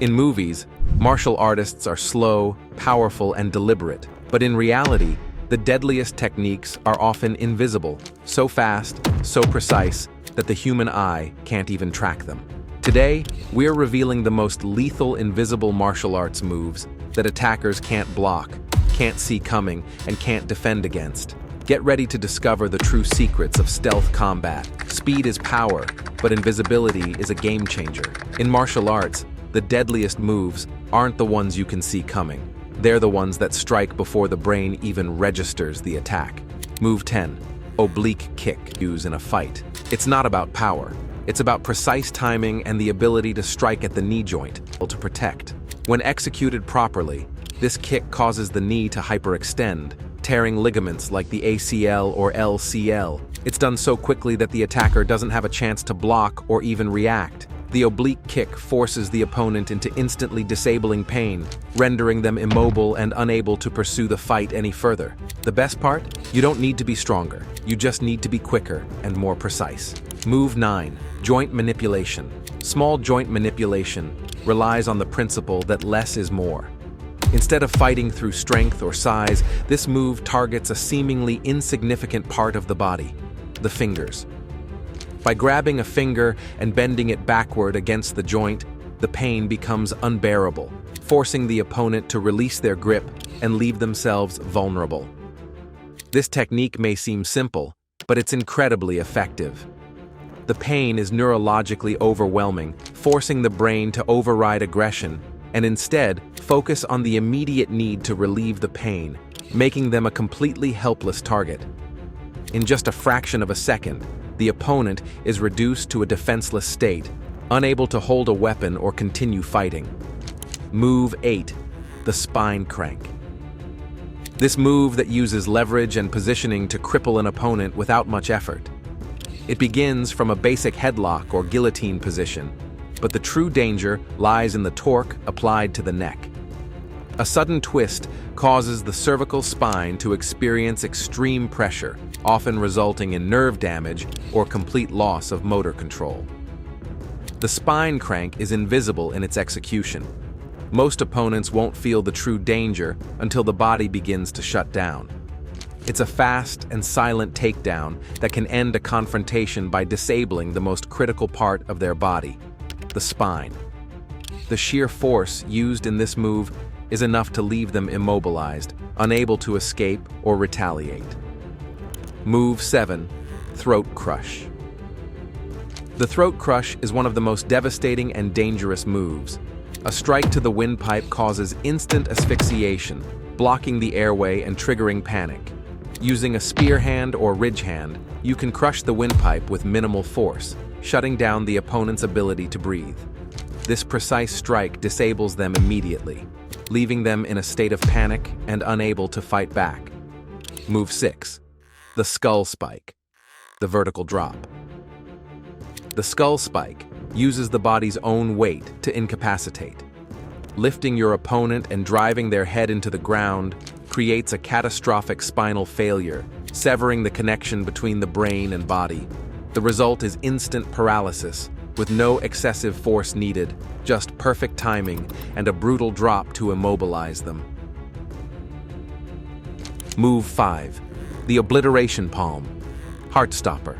In movies, martial artists are slow, powerful, and deliberate, but in reality, the deadliest techniques are often invisible, so fast, so precise, that the human eye can't even track them. Today, we're revealing the most lethal invisible martial arts moves that attackers can't block, can't see coming, and can't defend against. Get ready to discover the true secrets of stealth combat. Speed is power, but invisibility is a game changer. In martial arts, the deadliest moves aren't the ones you can see coming. They're the ones that strike before the brain even registers the attack. Move 10. Oblique Kick. Use in a fight. It's not about power. It's about precise timing and the ability to strike at the knee joint to protect. When executed properly, this kick causes the knee to hyperextend, tearing ligaments like the ACL or LCL. It's done so quickly that the attacker doesn't have a chance to block or even react. The oblique kick forces the opponent into instantly disabling pain, rendering them immobile and unable to pursue the fight any further. The best part? You don't need to be stronger. You just need to be quicker and more precise. Move 9. Joint manipulation. Small joint manipulation relies on the principle that less is more. Instead of fighting through strength or size, this move targets a seemingly insignificant part of the body, the fingers. By grabbing a finger and bending it backward against the joint, the pain becomes unbearable, forcing the opponent to release their grip and leave themselves vulnerable. This technique may seem simple, but it's incredibly effective. The pain is neurologically overwhelming, forcing the brain to override aggression and instead focus on the immediate need to relieve the pain, making them a completely helpless target. In just a fraction of a second, the opponent is reduced to a defenseless state, unable to hold a weapon or continue fighting. Move 8. The spine crank. This move that uses leverage and positioning to cripple an opponent without much effort. It begins from a basic headlock or guillotine position, but the true danger lies in the torque applied to the neck. A sudden twist causes the cervical spine to experience extreme pressure, often resulting in nerve damage or complete loss of motor control. The spine crank is invisible in its execution. Most opponents won't feel the true danger until the body begins to shut down. It's a fast and silent takedown that can end a confrontation by disabling the most critical part of their body, the spine. The sheer force used in this move is enough to leave them immobilized, unable to escape or retaliate. Move 7. Throat crush. The throat crush is one of the most devastating and dangerous moves. A strike to the windpipe causes instant asphyxiation, blocking the airway and triggering panic. Using a spear hand or ridge hand, you can crush the windpipe with minimal force, shutting down the opponent's ability to breathe. This precise strike disables them immediately, leaving them in a state of panic and unable to fight back. Move 6. The skull spike. The vertical drop. The skull spike uses the body's own weight to incapacitate. Lifting your opponent and driving their head into the ground creates a catastrophic spinal failure, severing the connection between the brain and body. The result is instant paralysis, with no excessive force needed, just perfect timing and a brutal drop to immobilize them. Move 5. The obliteration palm. Heartstopper.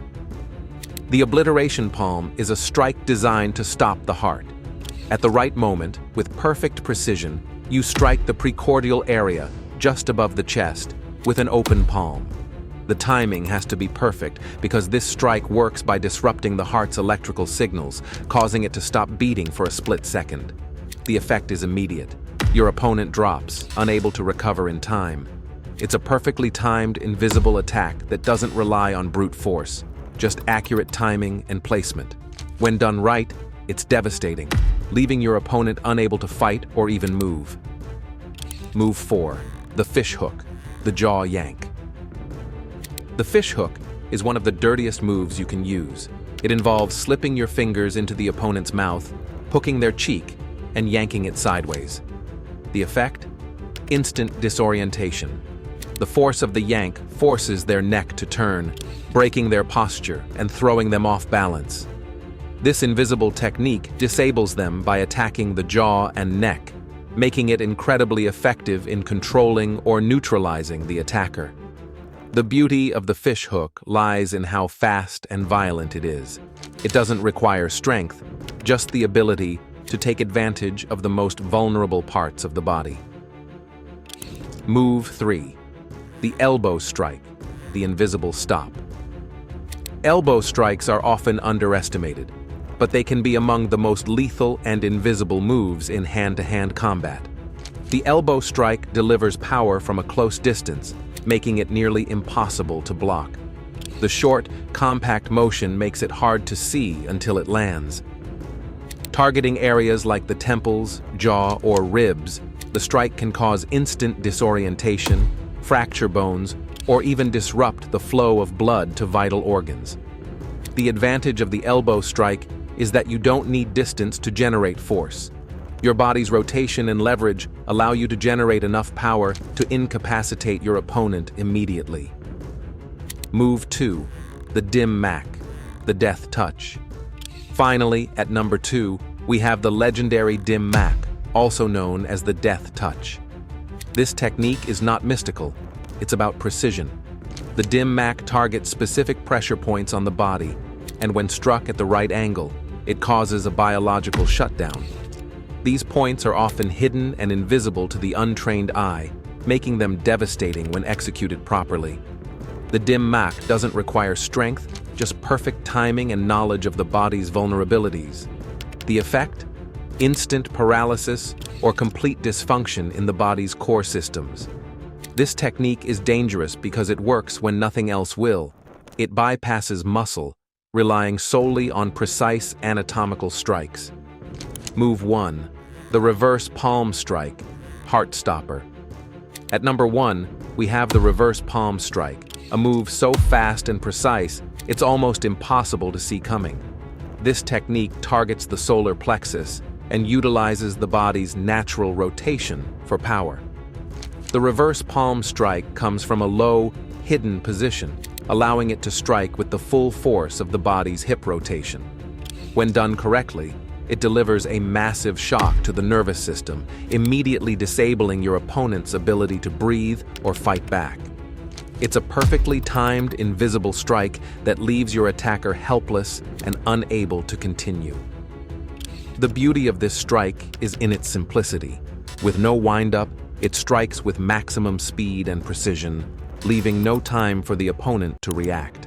The obliteration palm is a strike designed to stop the heart. At the right moment, with perfect precision, you strike the precordial area just above the chest with an open palm. The timing has to be perfect because this strike works by disrupting the heart's electrical signals, causing it to stop beating for a split second. The effect is immediate. Your opponent drops, unable to recover in time. It's a perfectly timed, invisible attack that doesn't rely on brute force, just accurate timing and placement. When done right, it's devastating, leaving your opponent unable to fight or even move. Move 4. The fish hook, the jaw yank. The fish hook is one of the dirtiest moves you can use. It involves slipping your fingers into the opponent's mouth, hooking their cheek, and yanking it sideways. The effect? Instant disorientation. The force of the yank forces their neck to turn, breaking their posture and throwing them off balance. This invisible technique disables them by attacking the jaw and neck, making it incredibly effective in controlling or neutralizing the attacker. The beauty of the fish hook lies in how fast and violent it is. It doesn't require strength, just the ability to take advantage of the most vulnerable parts of the body. Move 3. The elbow strike, the invisible stop. Elbow strikes are often underestimated, but they can be among the most lethal and invisible moves in hand-to-hand combat. The elbow strike delivers power from a close distance, making it nearly impossible to block. The short, compact motion makes it hard to see until it lands. Targeting areas like the temples, jaw, or ribs, the strike can cause instant disorientation, fracture bones, or even disrupt the flow of blood to vital organs. The advantage of the elbow strike is that you don't need distance to generate force. Your body's rotation and leverage allow you to generate enough power to incapacitate your opponent immediately. Move 2. The Dim Mak, the death touch. Finally, at number 2, we have the legendary Dim Mak, also known as the death touch. This technique is not mystical, it's about precision. The Dim Mak targets specific pressure points on the body, and when struck at the right angle, it causes a biological shutdown. These points are often hidden and invisible to the untrained eye, making them devastating when executed properly. The Dim Mak doesn't require strength, just perfect timing and knowledge of the body's vulnerabilities. The effect? Instant paralysis or complete dysfunction in the body's core systems. This technique is dangerous because it works when nothing else will. It bypasses muscle, relying solely on precise anatomical strikes. Move 1. The reverse palm strike, heart stopper. At number 1, we have the reverse palm strike, a move so fast and precise, it's almost impossible to see coming. This technique targets the solar plexus and utilizes the body's natural rotation for power. The reverse palm strike comes from a low, hidden position, allowing it to strike with the full force of the body's hip rotation. When done correctly, it delivers a massive shock to the nervous system, immediately disabling your opponent's ability to breathe or fight back. It's a perfectly timed, invisible strike that leaves your attacker helpless and unable to continue. The beauty of this strike is in its simplicity. With no wind-up, it strikes with maximum speed and precision, leaving no time for the opponent to react.